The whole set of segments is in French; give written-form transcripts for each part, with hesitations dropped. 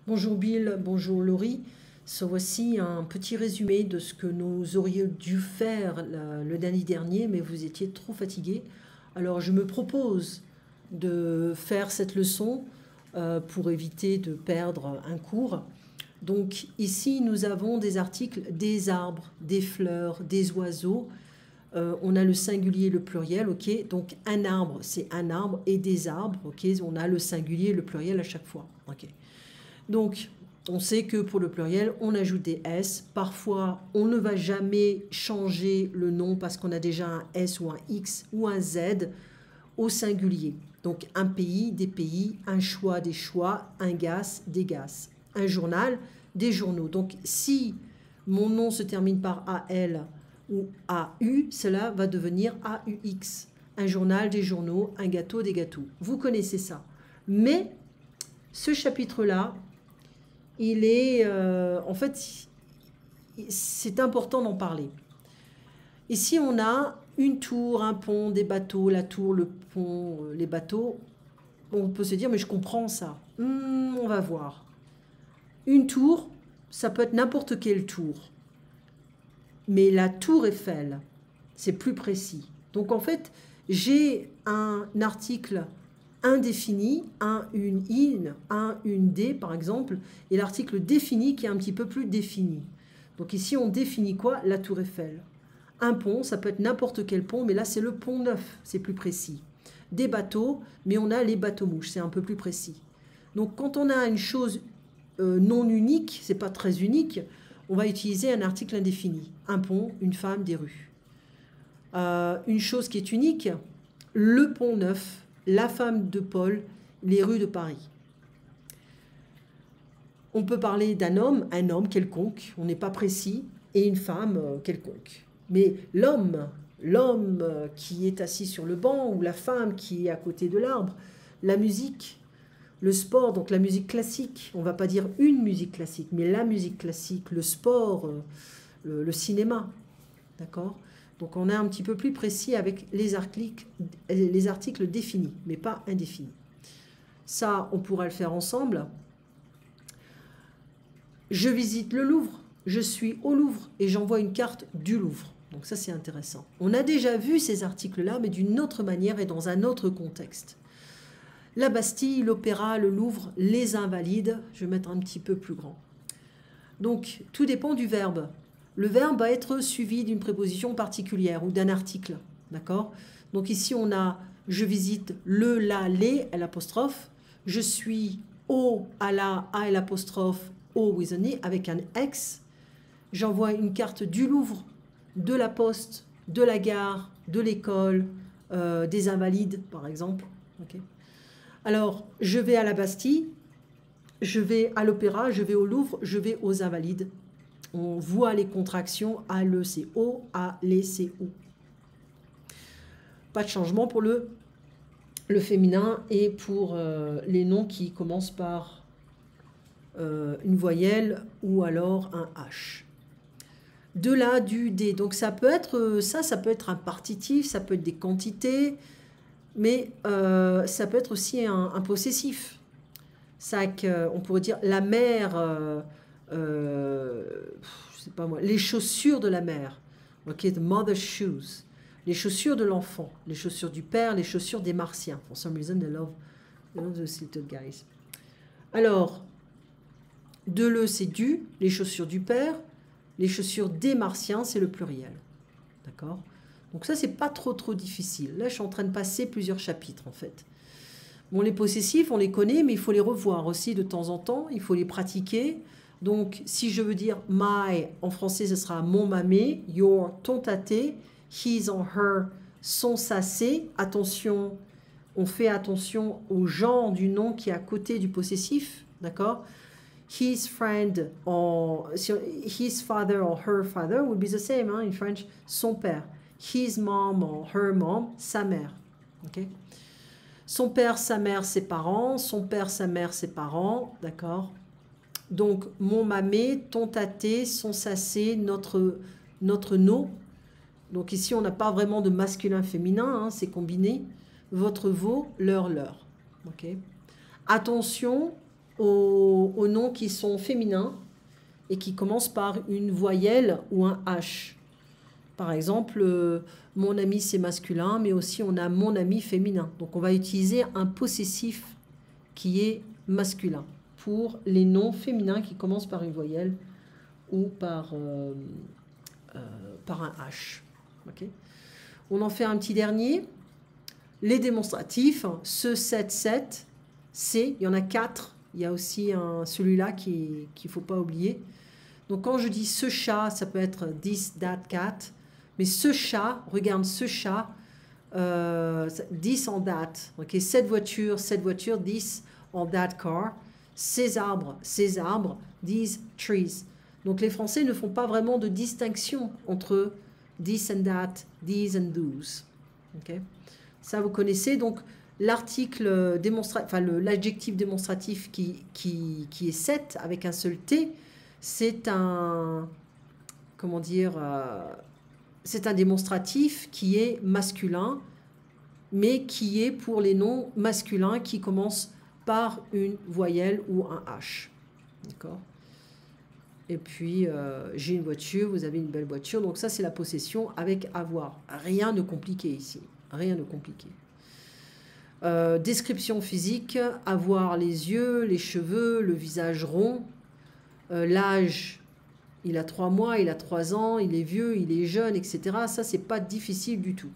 Bonjour Bill, bonjour Laurie. Voici un petit résumé de ce que nous aurions dû faire le dernier, mais vous étiez trop fatigués. Alors je me propose de faire cette leçon pour éviter de perdre un cours. Donc ici nous avons des articles des arbres, des fleurs, des oiseaux. On a le singulier et le pluriel, ok. Donc un arbre, c'est un arbre, et des arbres, ok. On a le singulier et le pluriel à chaque fois, ok. Donc, on sait que pour le pluriel, on ajoute des S. Parfois, on ne va jamais changer le nom parce qu'on a déjà un S ou un X ou un Z au singulier. Donc, un pays, des pays, un choix, des choix, un gaz, des gaz. Un journal, des journaux. Donc, si mon nom se termine par AL ou AU, cela va devenir AUX. Un journal, des journaux, un gâteau, des gâteaux. Vous connaissez ça. Mais ce chapitre-là, il est, en fait, c'est important d'en parler. Ici, on a une tour, un pont, des bateaux, la tour, le pont, les bateaux. On peut se dire, mais je comprends ça. On va voir. Une tour, ça peut être n'importe quelle tour. Mais la tour Eiffel, c'est plus précis. Donc, en fait, j'ai un article indéfini, un, une in, un, une des, par exemple, et l'article défini qui est un petit peu plus défini. Donc ici, on définit quoi? La tour Eiffel. Un pont, ça peut être n'importe quel pont, mais là, c'est le pont neuf, c'est plus précis. Des bateaux, mais on a les bateaux-mouches, c'est un peu plus précis. Donc quand on a une chose non unique, c'est pas très unique, on va utiliser un article indéfini. Un pont, une femme, des rues. Une chose qui est unique, le pont neuf, la femme de Paul, les rues de Paris. On peut parler d'un homme, un homme quelconque, on n'est pas précis, et une femme quelconque. Mais l'homme qui est assis sur le banc, ou la femme qui est à côté de l'arbre, la musique, le sport, donc la musique classique, on ne va pas dire une musique classique, mais la musique classique, le sport, le cinéma, d'accord? Donc on est un petit peu plus précis avec les articles définis, mais pas indéfinis. Ça, on pourra le faire ensemble. Je visite le Louvre, je suis au Louvre et j'envoie une carte du Louvre. Donc ça, c'est intéressant. On a déjà vu ces articles-là, mais d'une autre manière et dans un autre contexte. La Bastille, l'Opéra, le Louvre, les Invalides, je vais mettre un petit peu plus grand. Donc, tout dépend du verbe. Le verbe va être suivi d'une préposition particulière ou d'un article, d'accord? Donc ici, on a « je visite le, la, les » l'apostrophe. « Je suis au, à la, à l'apostrophe, au with an e » avec un X. J'envoie une carte du Louvre, de la poste, de la gare, de l'école, des Invalides, par exemple. Okay. Alors, je vais à la Bastille, je vais à l'Opéra, je vais au Louvre, je vais aux Invalides. On voit les contractions, A, le, c'est O, A, les, c'est O. Pas de changement pour le féminin et pour les noms qui commencent par une voyelle ou alors un H. De là, du, des. Donc ça peut être ça peut être un partitif, ça peut être des quantités, mais ça peut être aussi un possessif. Ça, on pourrait dire la mère... je sais pas moi, les chaussures de la mère, ok, the mother's shoes, les chaussures de l'enfant, les chaussures du père, les chaussures des martiens. For some reason, they love those little guys. Alors, de le, c'est du, les chaussures du père, les chaussures des martiens, c'est le pluriel. D'accord? Donc ça, c'est pas trop difficile. Là, je suis en train de passer plusieurs chapitres, en fait. Bon, les possessifs, on les connaît, mais il faut les revoir aussi de temps en temps, il faut les pratiquer. Donc, si je veux dire my, en français, ce sera mon mamé, your, ton taté, his or her, son sacé. Attention, on fait attention au genre du nom qui est à côté du possessif, d'accord? His friend, his father or her father would be the same in French, son père. His mom or her mom, sa mère, ok? Son père, sa mère, ses parents. Son père, sa mère, ses parents, d'accord? Donc, mon mamé, ton taté, son sacé, notre no. Donc ici, on n'a pas vraiment de masculin-féminin, c'est combiné. Votre veau, leur. Okay. Attention, aux noms qui sont féminins et qui commencent par une voyelle ou un H. Par exemple, mon ami c'est masculin, mais aussi on a mon ami féminin. Donc on va utiliser un possessif qui est masculin pour les noms féminins qui commencent par une voyelle ou par un H. Okay. On en fait un petit dernier. Les démonstratifs, ce 7, c'est, il y en a 4. Il y a aussi celui-là qu'il ne faut pas oublier. Donc quand je dis ce chat, ça peut être this, that, cat. Mais ce chat, regarde ce chat, this on that. Okay, cette voiture, this on that car. Ces arbres, these trees. Donc les Français ne font pas vraiment de distinction entre this and that, these and those. Okay. Ça vous connaissez. Donc l'article démonstratif, enfin l'adjectif démonstratif qui est 7 avec un seul T, c'est un, comment dire, c'est un démonstratif qui est masculin, mais qui est pour les noms masculins qui commencent par une voyelle ou un H. D'accord ? Et puis, j'ai une voiture, vous avez une belle voiture. Donc ça, c'est la possession avec avoir. Rien de compliqué ici. Rien de compliqué. Description physique, avoir les yeux, les cheveux, le visage rond. L'âge, il a 3 mois, il a 3 ans, il est vieux, il est jeune, etc. Ça, c'est pas difficile du tout.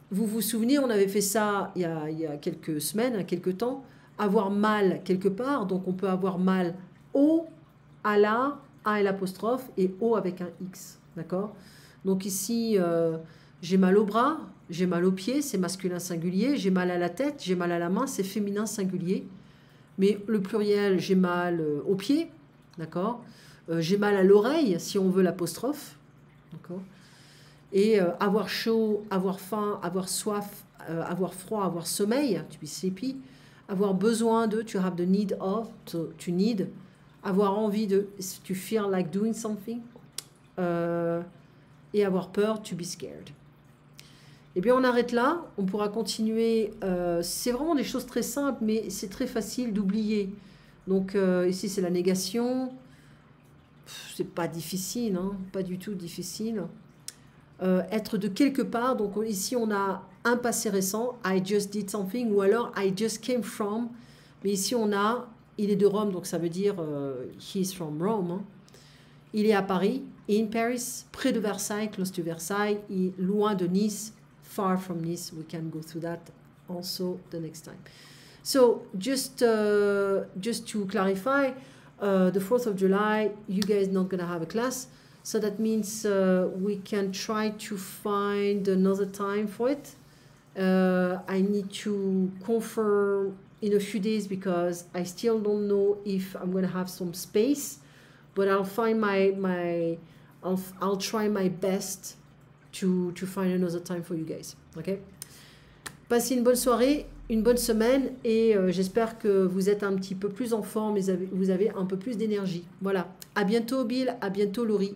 Vous vous souvenez, on avait fait ça il y a quelques semaines, quelques temps. Avoir mal quelque part, donc on peut avoir mal au, à la, à l'apostrophe et O avec un X. D'accord ? Donc ici, j'ai mal au bras, j'ai mal aux pieds, c'est masculin singulier. J'ai mal à la tête, j'ai mal à la main, c'est féminin singulier. Mais le pluriel, j'ai mal aux pieds. D'accord ? J'ai mal à l'oreille, si on veut l'apostrophe. D'accord ? Et avoir chaud, avoir faim, avoir soif, avoir froid, avoir sommeil, to be sleepy. Avoir besoin de, to have the need of, to need. Avoir envie de, to feel like doing something. Et avoir peur, to be scared. Eh bien, on arrête là. On pourra continuer. C'est vraiment des choses très simples, mais c'est très facile d'oublier. Donc, ici, c'est la négation. C'est pas difficile, hein, pas du tout difficile. Être de quelque part. Donc, ici, on a un passé récent. I just did something. Ou alors, I just came from. Mais ici, on a, il est de Rome. Donc, ça veut dire he is from Rome. Hein. Il est à Paris. In Paris. Près de Versailles. Close to Versailles. Loin de Nice. Far from Nice. We can go through that also the next time. So, just to clarify, the 4th of July, you guys not going to have a class. So that means we can try to find another time for it. I need to confirm in a few days because I still don't know if I'm going to have some space. But I'll find I'll try my best to find another time for you guys. Okay? Passez une bonne soirée, une bonne semaine et j'espère que vous êtes un petit peu plus en forme et vous avez un peu plus d'énergie. Voilà. À bientôt Bill, à bientôt Laurie.